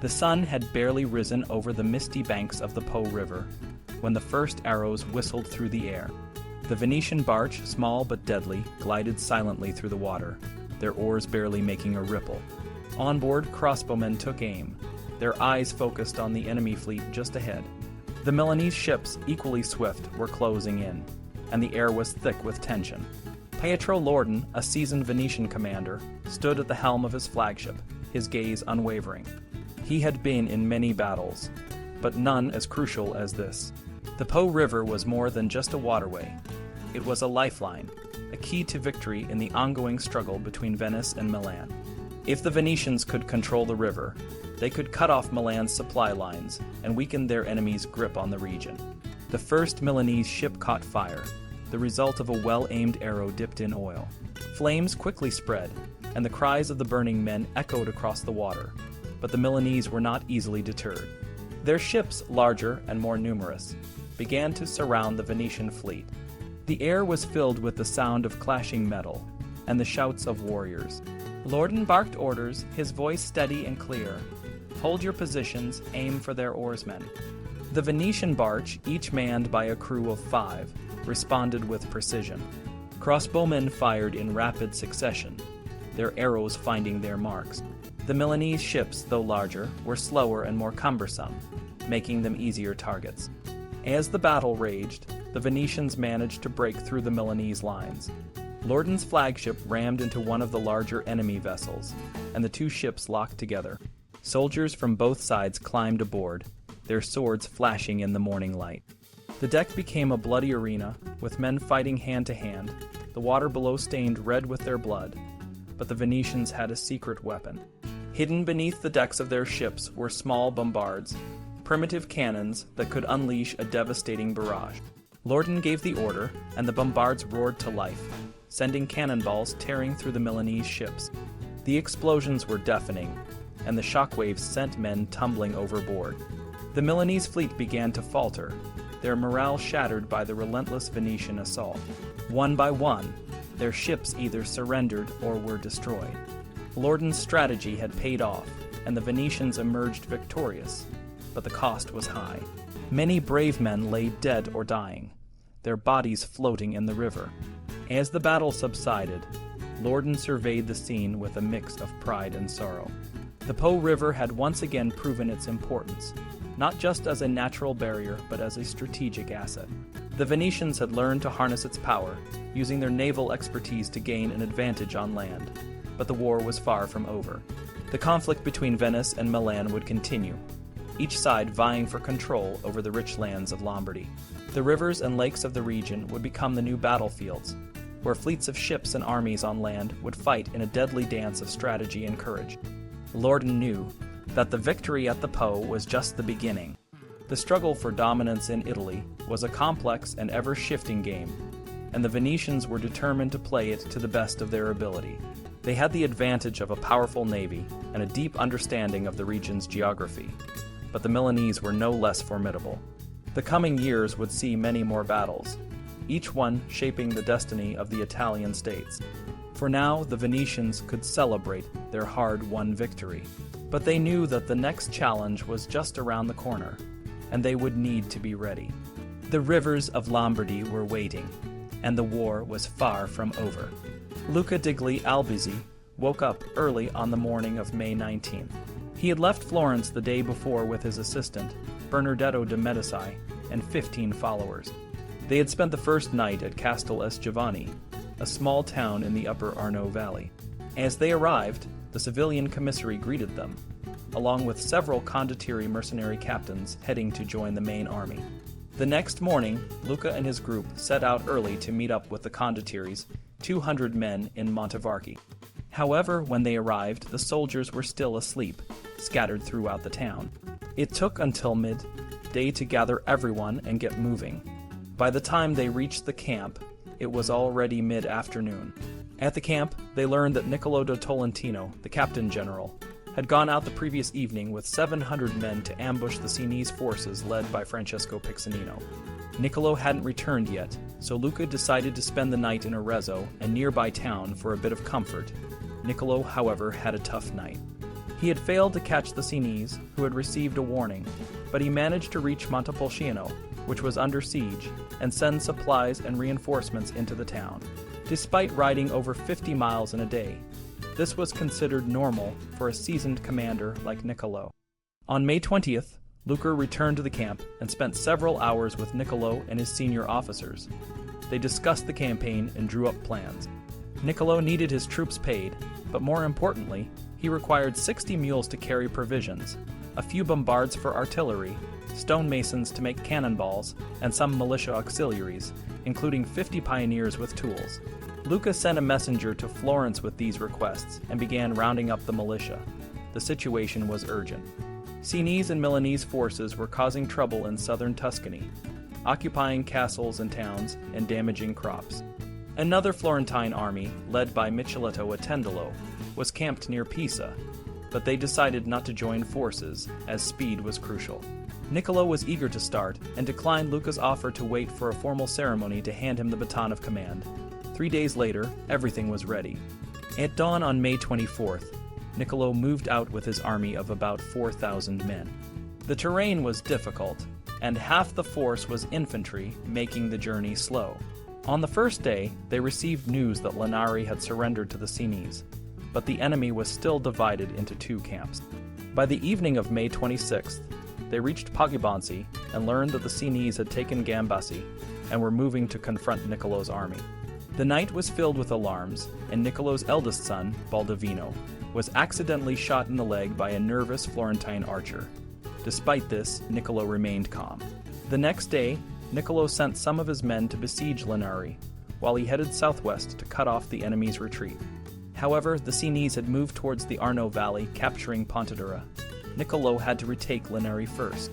The sun had barely risen over the misty banks of the Po River when the first arrows whistled through the air. The Venetian barge, small but deadly, glided silently through the water, their oars barely making a ripple. On board, crossbowmen took aim, their eyes focused on the enemy fleet just ahead. The Milanese ships, equally swift, were closing in, and the air was thick with tension. Pietro Loredan, a seasoned Venetian commander, stood at the helm of his flagship, his gaze unwavering. He had been in many battles, but none as crucial as this. The Po River was more than just a waterway. It was a lifeline, a key to victory in the ongoing struggle between Venice and Milan. If the Venetians could control the river, they could cut off Milan's supply lines and weaken their enemies' grip on the region. The first Milanese ship caught fire, the result of a well-aimed arrow dipped in oil. Flames quickly spread, and the cries of the burning men echoed across the water, but the Milanese were not easily deterred. Their ships, larger and more numerous, began to surround the Venetian fleet. The air was filled with the sound of clashing metal and the shouts of warriors. Loredan barked orders, his voice steady and clear. "Hold your positions, aim for their oarsmen." The Venetian barge, each manned by a crew of 5, responded with precision. Crossbowmen fired in rapid succession, their arrows finding their marks. The Milanese ships, though larger, were slower and more cumbersome, making them easier targets. As the battle raged, the Venetians managed to break through the Milanese lines. Loredan's flagship rammed into one of the larger enemy vessels, and the two ships locked together. Soldiers from both sides climbed aboard, their swords flashing in the morning light. The deck became a bloody arena, with men fighting hand to hand, the water below stained red with their blood. But the Venetians had a secret weapon. Hidden beneath the decks of their ships were small bombards, primitive cannons that could unleash a devastating barrage. Loredan gave the order, and the bombards roared to life, sending cannonballs tearing through the Milanese ships. The explosions were deafening, and the shockwaves sent men tumbling overboard. The Milanese fleet began to falter, their morale shattered by the relentless Venetian assault. One by one, their ships either surrendered or were destroyed. Loredan's strategy had paid off, and the Venetians emerged victorious, but the cost was high. Many brave men lay dead or dying, their bodies floating in the river. As the battle subsided, Loredan surveyed the scene with a mix of pride and sorrow. The Po River had once again proven its importance, not just as a natural barrier, but as a strategic asset. The Venetians had learned to harness its power, using their naval expertise to gain an advantage on land. But the war was far from over. The conflict between Venice and Milan would continue, each side vying for control over the rich lands of Lombardy. The rivers and lakes of the region would become the new battlefields, where fleets of ships and armies on land would fight in a deadly dance of strategy and courage. Loredan knew that the victory at the Po was just the beginning. The struggle for dominance in Italy was a complex and ever-shifting game, and the Venetians were determined to play it to the best of their ability. They had the advantage of a powerful navy and a deep understanding of the region's geography, but the Milanese were no less formidable. The coming years would see many more battles, each one shaping the destiny of the Italian states. For now, the Venetians could celebrate their hard-won victory, but they knew that the next challenge was just around the corner, and they would need to be ready. The rivers of Lombardy were waiting, and the war was far from over. Luca degli Albizzi woke up early on the morning of May 19th. He had left Florence the day before with his assistant, Bernardetto de' Medici, and 15 followers. They had spent the first night at Castel S. Giovanni, a small town in the upper Arno Valley. As they arrived, the civilian commissary greeted them, along with several Condottieri mercenary captains heading to join the main army. The next morning, Luca and his group set out early to meet up with the Condottieris, 200 men in Montevarchi. However, when they arrived, the soldiers were still asleep, scattered throughout the town. It took until midday to gather everyone and get moving. By the time they reached the camp, it was already mid-afternoon. At the camp, they learned that Niccolò de Tolentino, the captain general, had gone out the previous evening with 700 men to ambush the Sienese forces led by Francesco Piccinino. Niccolò hadn't returned yet, so Luca decided to spend the night in Arezzo, a nearby town, for a bit of comfort. Niccolò, however, had a tough night. He had failed to catch the Sienese, who had received a warning, but he managed to reach Montepulciano, which was under siege, and send supplies and reinforcements into the town. Despite riding over 50 miles in a day, this was considered normal for a seasoned commander like Niccolò. On May 20th, Luca returned to the camp and spent several hours with Niccolò and his senior officers. They discussed the campaign and drew up plans. Niccolò needed his troops paid, but more importantly, he required 60 mules to carry provisions, a few bombards for artillery, stonemasons to make cannonballs, and some militia auxiliaries, including 50 pioneers with tools. Luca sent a messenger to Florence with these requests and began rounding up the militia. The situation was urgent. Sienese and Milanese forces were causing trouble in southern Tuscany, occupying castles and towns and damaging crops. Another Florentine army, led by Micheletto Attendolo, was camped near Pisa, but they decided not to join forces, as speed was crucial. Niccolò was eager to start, and declined Luca's offer to wait for a formal ceremony to hand him the baton of command. 3 days later, everything was ready. At dawn on May 24th, Niccolò moved out with his army of about 4,000 men. The terrain was difficult, and half the force was infantry, making the journey slow. On the first day, they received news that Linari had surrendered to the Sienese, but the enemy was still divided into two camps. By the evening of May 26th, they reached Poggibonsi and learned that the Sienese had taken Gambassi and were moving to confront Niccolò's army. The night was filled with alarms, and Niccolò's eldest son, Baldovino, was accidentally shot in the leg by a nervous Florentine archer. Despite this, Niccolò remained calm. The next day, Niccolò sent some of his men to besiege Linari, while he headed southwest to cut off the enemy's retreat. However, the Sienese had moved towards the Arno Valley, capturing Pontedera. Niccolò had to retake Linari first.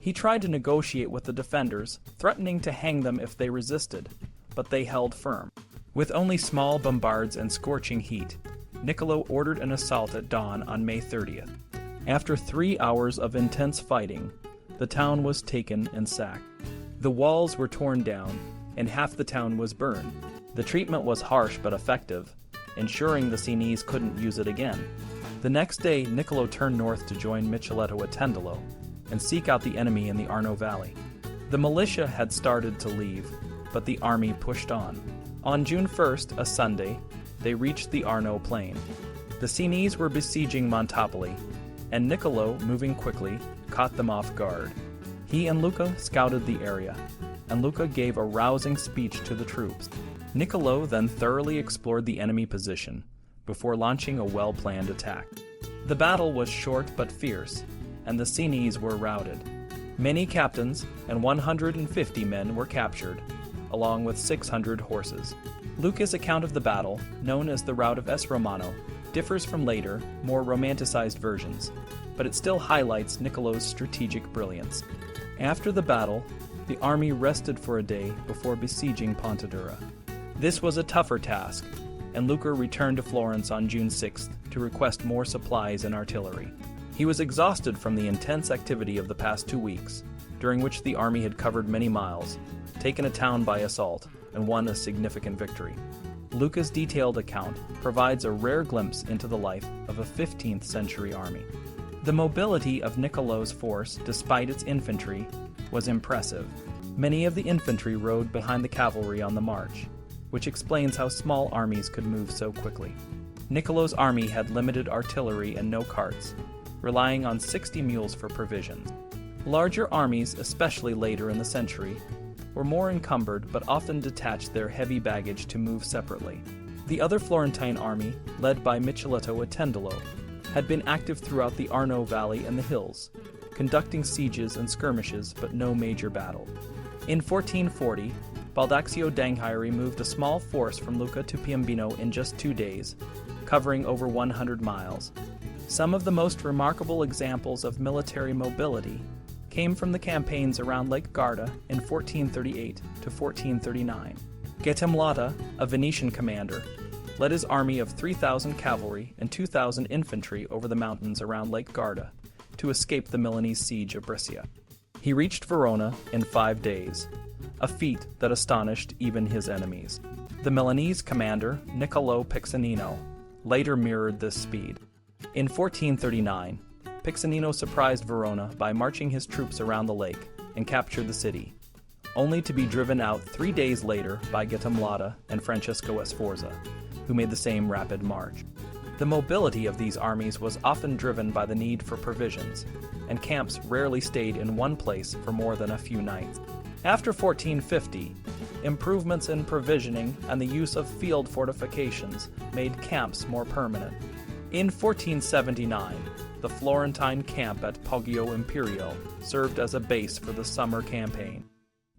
He tried to negotiate with the defenders, threatening to hang them if they resisted, but they held firm. With only small bombards and scorching heat, Niccolò ordered an assault at dawn on May 30th. After 3 hours of intense fighting, the town was taken and sacked. The walls were torn down, and half the town was burned. The treatment was harsh but effective, ensuring the Sienese couldn't use it again. The next day, Niccolò turned north to join Micheletto Attendolo and seek out the enemy in the Arno Valley. The militia had started to leave, but the army pushed on. On June 1st, a Sunday, they reached the Arno Plain. The Sienese were besieging Montopoli, and Niccolò, moving quickly, caught them off guard. He and Luca scouted the area, and Luca gave a rousing speech to the troops. Niccolò then thoroughly explored the enemy position before launching a well-planned attack. The battle was short but fierce, and the Sienese were routed. Many captains and 150 men were captured, along with 600 horses. Luca's account of the battle, known as the Rout of S. Romano, differs from later, more romanticized versions, but it still highlights Niccolò's strategic brilliance. After the battle, the army rested for a day before besieging Pontedera. This was a tougher task, and Luca returned to Florence on June 6th to request more supplies and artillery. He was exhausted from the intense activity of the past 2 weeks, during which the army had covered many miles, taken a town by assault, and won a significant victory. Luca's detailed account provides a rare glimpse into the life of a 15th century army. The mobility of Niccolò's force, despite its infantry, was impressive. Many of the infantry rode behind the cavalry on the march, which explains how small armies could move so quickly. Niccolò's army had limited artillery and no carts, relying on 60 mules for provisions. Larger armies, especially later in the century, were more encumbered but often detached their heavy baggage to move separately. The other Florentine army, led by Micheletto Attendolo, had been active throughout the Arno Valley and the hills, conducting sieges and skirmishes but no major battle. In 1440, Baldaccio d'Anghiari moved a small force from Lucca to Piombino in just 2 days, covering over 100 miles. Some of the most remarkable examples of military mobility came from the campaigns around Lake Garda in 1438 to 1439. Gaetamlata, a Venetian commander, led his army of 3,000 cavalry and 2,000 infantry over the mountains around Lake Garda to escape the Milanese siege of Brescia. He reached Verona in 5 days, a feat that astonished even his enemies. The Milanese commander, Niccolò Piccinino, later mirrored this speed. In 1439, Piccinino surprised Verona by marching his troops around the lake and captured the city, only to be driven out 3 days later by Gaetamlotta and Francesco Sforza, who made the same rapid march. The mobility of these armies was often driven by the need for provisions, and camps rarely stayed in one place for more than a few nights. After 1450, improvements in provisioning and the use of field fortifications made camps more permanent. In 1479, the Florentine camp at Poggio Imperial served as a base for the summer campaign.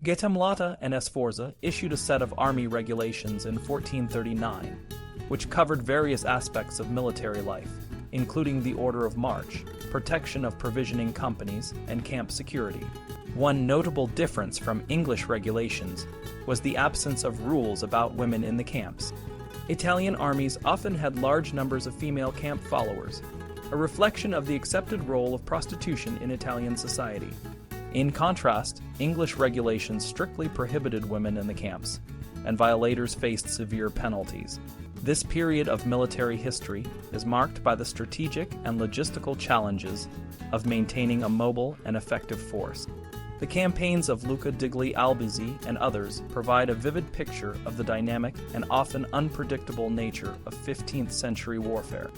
Gaetamlotta and Sforza issued a set of army regulations in 1439, which covered various aspects of military life, including the order of march, protection of provisioning companies, and camp security. One notable difference from English regulations was the absence of rules about women in the camps. Italian armies often had large numbers of female camp followers, a reflection of the accepted role of prostitution in Italian society. In contrast, English regulations strictly prohibited women in the camps, and violators faced severe penalties. This period of military history is marked by the strategic and logistical challenges of maintaining a mobile and effective force. The campaigns of Luca degli Albizzi and others provide a vivid picture of the dynamic and often unpredictable nature of 15th century warfare.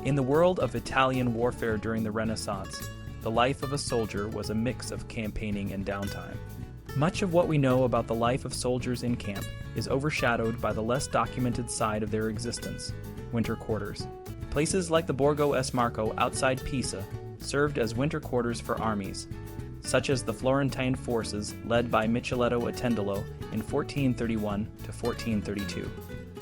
In the world of Italian warfare during the Renaissance, the life of a soldier was a mix of campaigning and downtime. Much of what we know about the life of soldiers in camp is overshadowed by the less documented side of their existence, winter quarters. Places like the Borgo S. Marco outside Pisa served as winter quarters for armies, such as the Florentine forces led by Micheletto Attendolo in 1431 to 1432.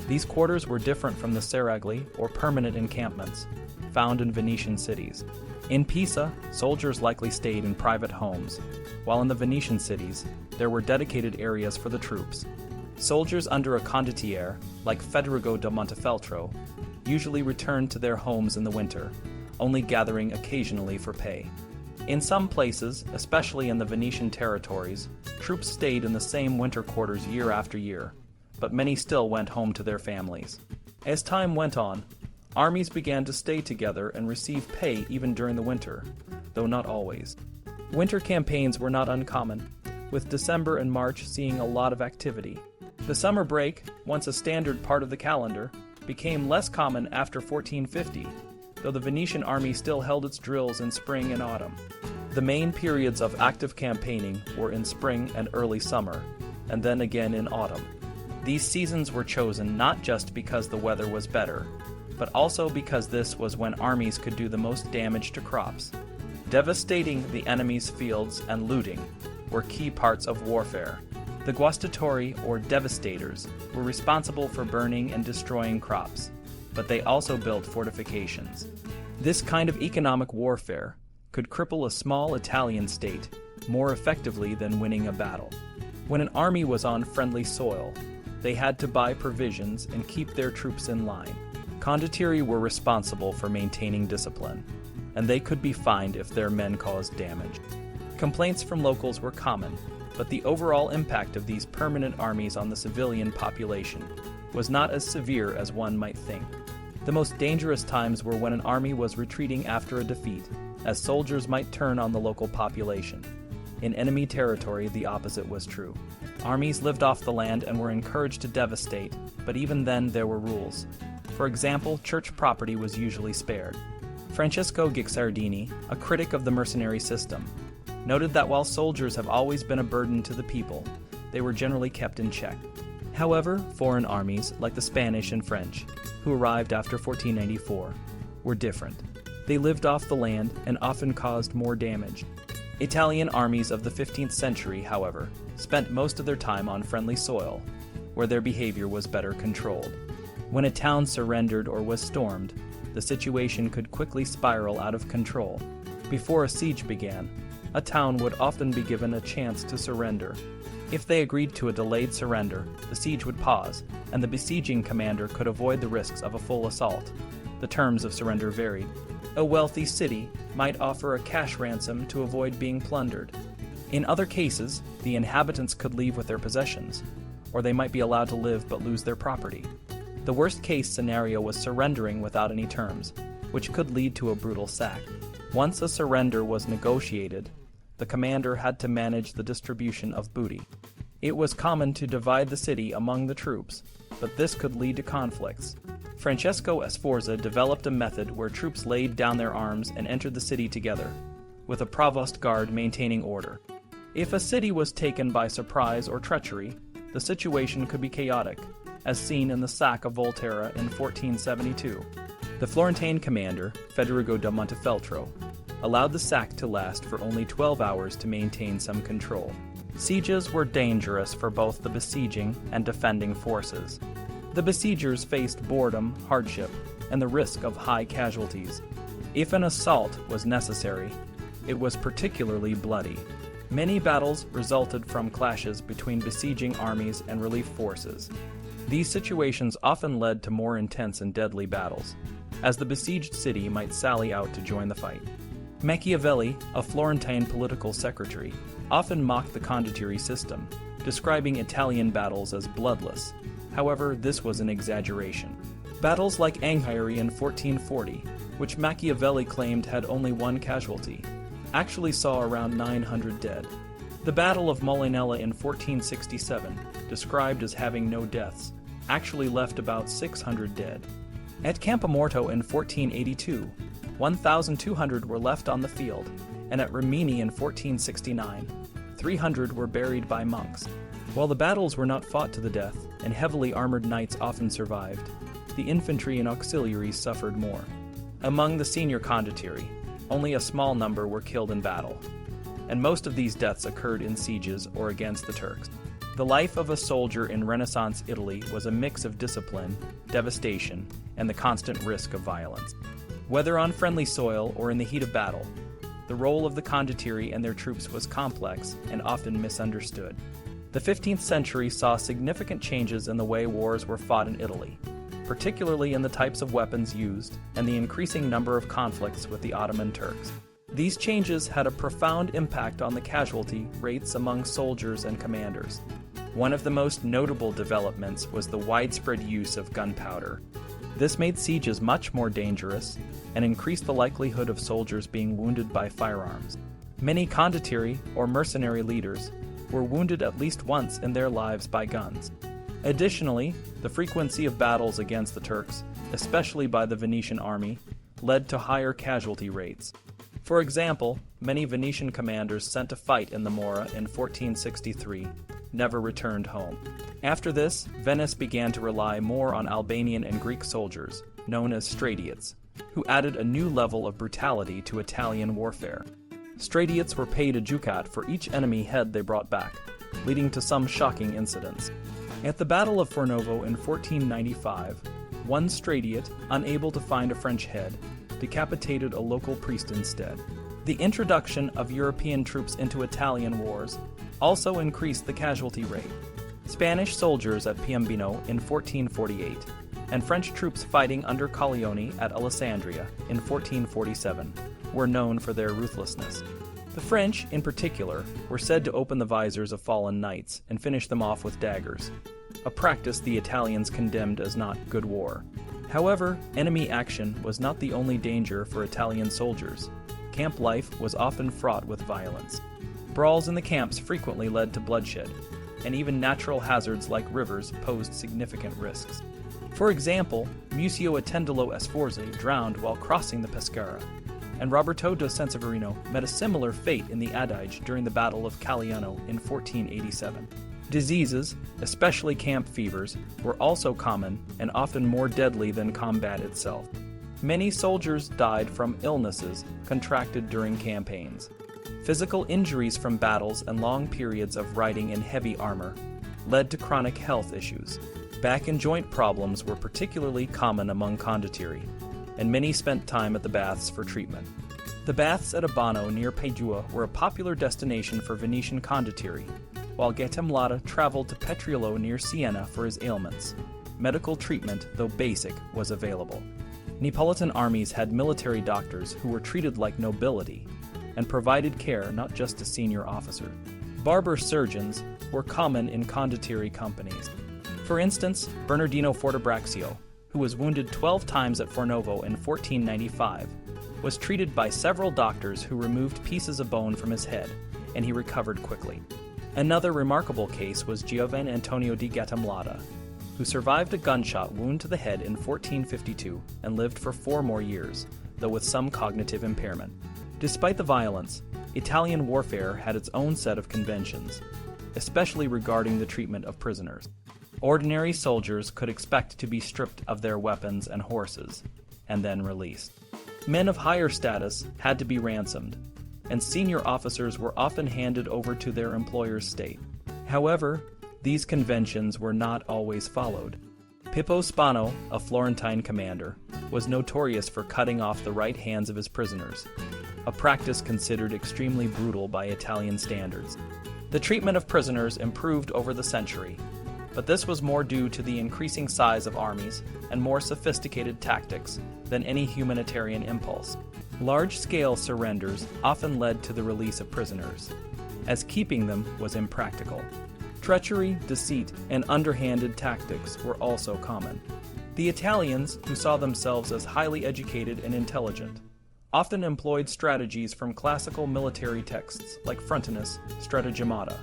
These quarters were different from the serragli, or permanent encampments, found in Venetian cities. In Pisa, soldiers likely stayed in private homes, while in the Venetian cities, there were dedicated areas for the troops. Soldiers under a condottiere, like Federigo da Montefeltro, usually returned to their homes in the winter, only gathering occasionally for pay. In some places, especially in the Venetian territories, troops stayed in the same winter quarters year after year, but many still went home to their families. As time went on, armies began to stay together and receive pay even during the winter, though not always. Winter campaigns were not uncommon, with December and March seeing a lot of activity. The summer break, once a standard part of the calendar, became less common after 1450, though the Venetian army still held its drills in spring and autumn. The main periods of active campaigning were in spring and early summer, and then again in autumn. These seasons were chosen not just because the weather was better, but also because this was when armies could do the most damage to crops. Devastating the enemy's fields and looting were key parts of warfare. The guastatori, or devastators, were responsible for burning and destroying crops, but they also built fortifications. This kind of economic warfare could cripple a small Italian state more effectively than winning a battle. When an army was on friendly soil, they had to buy provisions and keep their troops in line. Condottieri were responsible for maintaining discipline, and they could be fined if their men caused damage. Complaints from locals were common, but the overall impact of these permanent armies on the civilian population was not as severe as one might think. The most dangerous times were when an army was retreating after a defeat, as soldiers might turn on the local population. In enemy territory, the opposite was true. Armies lived off the land and were encouraged to devastate, but even then there were rules. For example, church property was usually spared. Francesco Guicciardini, a critic of the mercenary system, noted that while soldiers have always been a burden to the people, they were generally kept in check. However, foreign armies, like the Spanish and French, who arrived after 1494, were different. They lived off the land and often caused more damage. Italian armies of the 15th century, however, spent most of their time on friendly soil, where their behavior was better controlled. When a town surrendered or was stormed, the situation could quickly spiral out of control. Before a siege began, a town would often be given a chance to surrender. If they agreed to a delayed surrender, the siege would pause, and the besieging commander could avoid the risks of a full assault. The terms of surrender varied. A wealthy city might offer a cash ransom to avoid being plundered. In other cases, the inhabitants could leave with their possessions, or they might be allowed to live but lose their property. The worst-case scenario was surrendering without any terms, which could lead to a brutal sack. Once a surrender was negotiated, the commander had to manage the distribution of booty. It was common to divide the city among the troops, but this could lead to conflicts. Francesco Sforza developed a method where troops laid down their arms and entered the city together, with a provost guard maintaining order. If a city was taken by surprise or treachery, the situation could be chaotic, as seen in the sack of Volterra in 1472. The Florentine commander, Federico da Montefeltro, allowed the sack to last for only 12 hours to maintain some control. Sieges were dangerous for both the besieging and defending forces. The besiegers faced boredom, hardship, and the risk of high casualties. If an assault was necessary, it was particularly bloody. Many battles resulted from clashes between besieging armies and relief forces. These situations often led to more intense and deadly battles, as the besieged city might sally out to join the fight. Machiavelli, a Florentine political secretary, often mocked the Condottieri system, describing Italian battles as bloodless. However, this was an exaggeration. Battles like Anghiari in 1440, which Machiavelli claimed had only one casualty, actually saw around 900 dead. The Battle of Molinella in 1467, described as having no deaths, actually left about 600 dead. At Campomorto in 1482, 1,200 were left on the field, and at Rimini in 1469, 300 were buried by monks. While the battles were not fought to the death, and heavily armored knights often survived, the infantry and auxiliaries suffered more. Among the senior condottieri, only a small number were killed in battle, and most of these deaths occurred in sieges or against the Turks. The life of a soldier in Renaissance Italy was a mix of discipline, devastation, and the constant risk of violence. Whether on friendly soil or in the heat of battle, the role of the condottieri and their troops was complex and often misunderstood. The 15th century saw significant changes in the way wars were fought in Italy, particularly in the types of weapons used and the increasing number of conflicts with the Ottoman Turks. These changes had a profound impact on the casualty rates among soldiers and commanders. One of the most notable developments was the widespread use of gunpowder. This made sieges much more dangerous and increased the likelihood of soldiers being wounded by firearms. Many condottieri or mercenary leaders were wounded at least once in their lives by guns. Additionally, the frequency of battles against the Turks, especially by the Venetian army, led to higher casualty rates. For example, many Venetian commanders sent to fight in the Mora in 1463 never returned home. After this, Venice began to rely more on Albanian and Greek soldiers, known as Stradiots, who added a new level of brutality to Italian warfare. Stradiots were paid a ducat for each enemy head they brought back, leading to some shocking incidents. At the Battle of Fornovo in 1495, one Stradiot, unable to find a French head, decapitated a local priest instead. The introduction of European troops into Italian wars also increased the casualty rate. Spanish soldiers at Piombino in 1448, and French troops fighting under Colleoni at Alessandria in 1447 were known for their ruthlessness. The French, in particular, were said to open the visors of fallen knights and finish them off with daggers, a practice the Italians condemned as not good war. However, enemy action was not the only danger for Italian soldiers. Camp life was often fraught with violence. Brawls in the camps frequently led to bloodshed, and even natural hazards like rivers posed significant risks. For example, Musio Attendolo Sforza drowned while crossing the Pescara, and Roberto da Sanseverino met a similar fate in the Adige during the Battle of Caliano in 1487. Diseases, especially camp fevers, were also common and often more deadly than combat itself. Many soldiers died from illnesses contracted during campaigns. Physical injuries from battles and long periods of riding in heavy armor led to chronic health issues. Back and joint problems were particularly common among condottieri, and many spent time at the baths for treatment. The baths at Abano near Padua were a popular destination for Venetian condottieri, while Gaetamlada traveled to Petriolo near Siena for his ailments. Medical treatment, though basic, was available. Neapolitan armies had military doctors who were treated like nobility and provided care not just to senior officers. Barber surgeons were common in condottieri companies. For instance, Bernardino Fortebraccio, who was wounded 12 times at Fornovo in 1495, was treated by several doctors who removed pieces of bone from his head, and he recovered quickly. Another remarkable case was Giovan Antonio di Gattamlada, who survived a gunshot wound to the head in 1452 and lived for 4 more years, though with some cognitive impairment. Despite the violence, Italian warfare had its own set of conventions, especially regarding the treatment of prisoners. Ordinary soldiers could expect to be stripped of their weapons and horses, and then released. Men of higher status had to be ransomed, and senior officers were often handed over to their employer's state. However, these conventions were not always followed. Pippo Spano, a Florentine commander, was notorious for cutting off the right hands of his prisoners, a practice considered extremely brutal by Italian standards. The treatment of prisoners improved over the century, but this was more due to the increasing size of armies and more sophisticated tactics than any humanitarian impulse. Large-scale surrenders often led to the release of prisoners, as keeping them was impractical. Treachery, deceit, and underhanded tactics were also common. The Italians, who saw themselves as highly educated and intelligent, often employed strategies from classical military texts like Frontinus Stratagemata,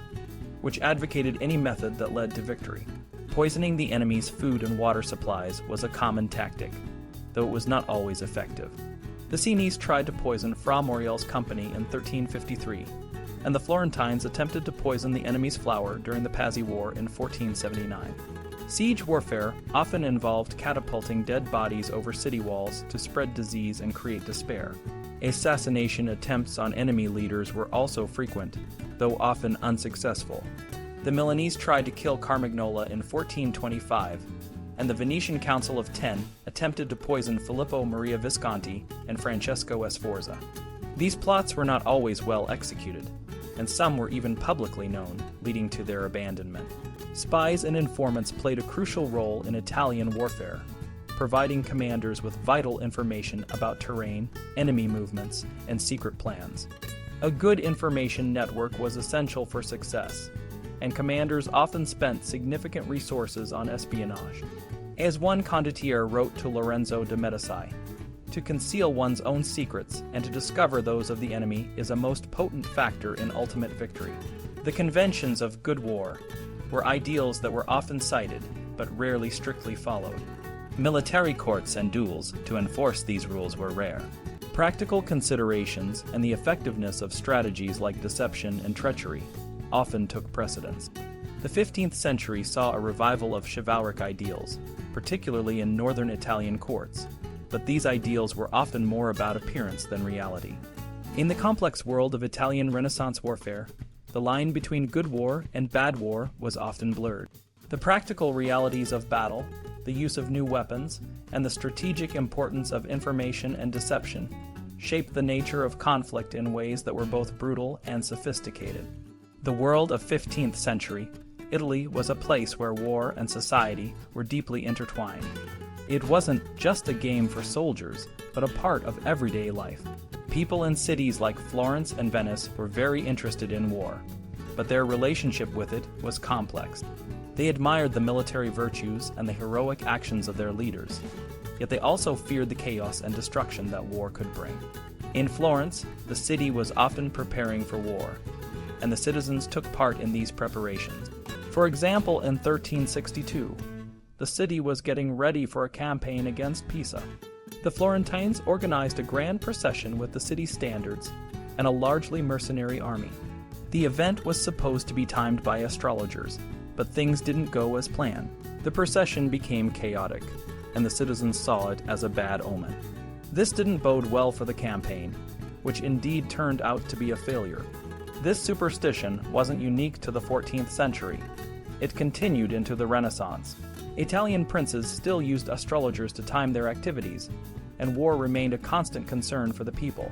which advocated any method that led to victory. Poisoning the enemy's food and water supplies was a common tactic, though it was not always effective. The Sienese tried to poison Fra Moriel's company in 1353, and the Florentines attempted to poison the enemy's flour during the Pazzi War in 1479. Siege warfare often involved catapulting dead bodies over city walls to spread disease and create despair. Assassination attempts on enemy leaders were also frequent, though often unsuccessful. The Milanese tried to kill Carmagnola in 1425, and the Venetian Council of Ten attempted to poison Filippo Maria Visconti and Francesco Sforza. These plots were not always well executed, and some were even publicly known, leading to their abandonment. Spies and informants played a crucial role in Italian warfare, providing commanders with vital information about terrain, enemy movements, and secret plans. A good information network was essential for success, and commanders often spent significant resources on espionage. As one condottiere wrote to Lorenzo de' Medici, "To conceal one's own secrets and to discover those of the enemy is a most potent factor in ultimate victory." The conventions of good war were ideals that were often cited, but rarely strictly followed. Military courts and duels to enforce these rules were rare. Practical considerations and the effectiveness of strategies like deception and treachery often took precedence. The 15th century saw a revival of chivalric ideals, particularly in northern Italian courts, but these ideals were often more about appearance than reality. In the complex world of Italian Renaissance warfare, the line between good war and bad war was often blurred. The practical realities of battle, the use of new weapons, and the strategic importance of information and deception shaped the nature of conflict in ways that were both brutal and sophisticated. The world of 15th century, Italy was a place where war and society were deeply intertwined. It wasn't just a game for soldiers, but a part of everyday life. People in cities like Florence and Venice were very interested in war, but their relationship with it was complex. They admired the military virtues and the heroic actions of their leaders, yet they also feared the chaos and destruction that war could bring. In Florence, the city was often preparing for war, and the citizens took part in these preparations. For example, in 1362, the city was getting ready for a campaign against Pisa. The Florentines organized a grand procession with the city's standards and a largely mercenary army. The event was supposed to be timed by astrologers, but things didn't go as planned. The procession became chaotic, and the citizens saw it as a bad omen. This didn't bode well for the campaign, which indeed turned out to be a failure. This superstition wasn't unique to the 14th century. It continued into the Renaissance. Italian princes still used astrologers to time their activities, and war remained a constant concern for the people.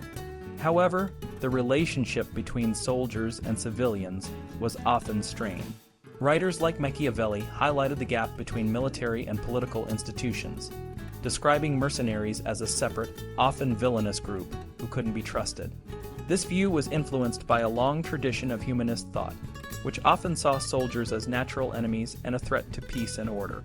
However, the relationship between soldiers and civilians was often strained. Writers like Machiavelli highlighted the gap between military and political institutions, describing mercenaries as a separate, often villainous group who couldn't be trusted. This view was influenced by a long tradition of humanist thought, which often saw soldiers as natural enemies and a threat to peace and order.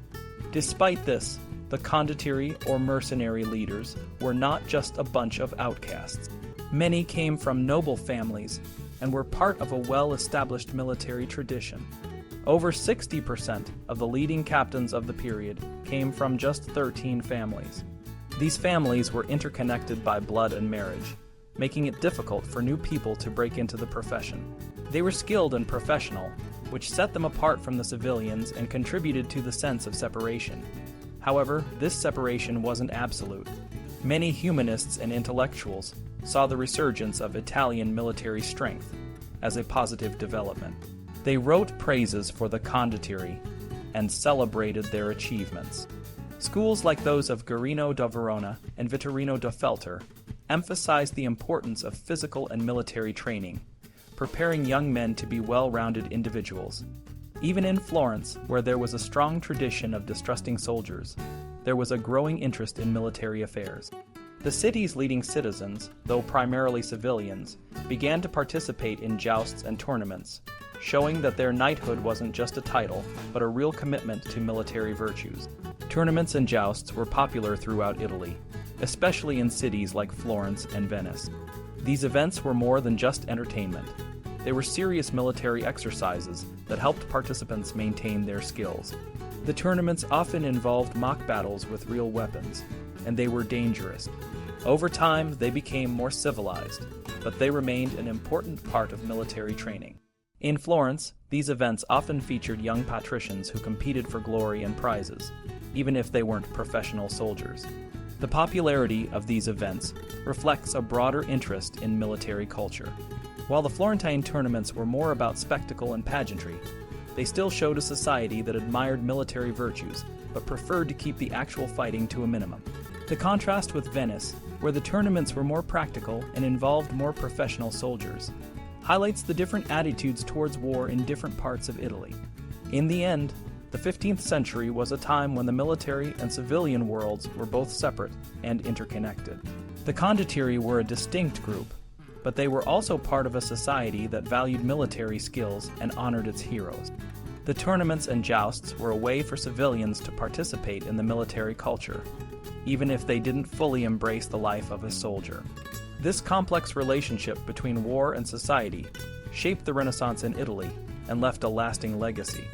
Despite this, The condottieri, or mercenary leaders, were not just a bunch of outcasts. Many came from noble families and were part of a well-established military tradition. Over 60% of the leading captains of the period came from just 13 families. These families were interconnected by blood and marriage, making it difficult for new people to break into the profession. They were skilled and professional, which set them apart from the civilians and contributed to the sense of separation. However, this separation wasn't absolute. Many humanists and intellectuals saw the resurgence of Italian military strength as a positive development. They wrote praises for the condottieri and celebrated their achievements. Schools like those of Guarino da Verona and Vittorino da Feltre emphasized the importance of physical and military training, preparing young men to be well-rounded individuals. Even in Florence, where there was a strong tradition of distrusting soldiers, there was a growing interest in military affairs. The city's leading citizens, though primarily civilians, began to participate in jousts and tournaments, showing that their knighthood wasn't just a title, but a real commitment to military virtues. Tournaments and jousts were popular throughout Italy, especially in cities like Florence and Venice. These events were more than just entertainment. They were serious military exercises that helped participants maintain their skills. The tournaments often involved mock battles with real weapons, and they were dangerous. Over time, they became more civilized, but they remained an important part of military training. In Florence, these events often featured young patricians who competed for glory and prizes, even if they weren't professional soldiers. The popularity of these events reflects a broader interest in military culture. While the Florentine tournaments were more about spectacle and pageantry, they still showed a society that admired military virtues, but preferred to keep the actual fighting to a minimum. The contrast with Venice, where the tournaments were more practical and involved more professional soldiers, highlights the different attitudes towards war in different parts of Italy. In the end, the 15th century was a time when the military and civilian worlds were both separate and interconnected. The condottieri were a distinct group, but they were also part of a society that valued military skills and honored its heroes. The tournaments and jousts were a way for civilians to participate in the military culture, even if they didn't fully embrace the life of a soldier. This complex relationship between war and society shaped the Renaissance in Italy and left a lasting legacy.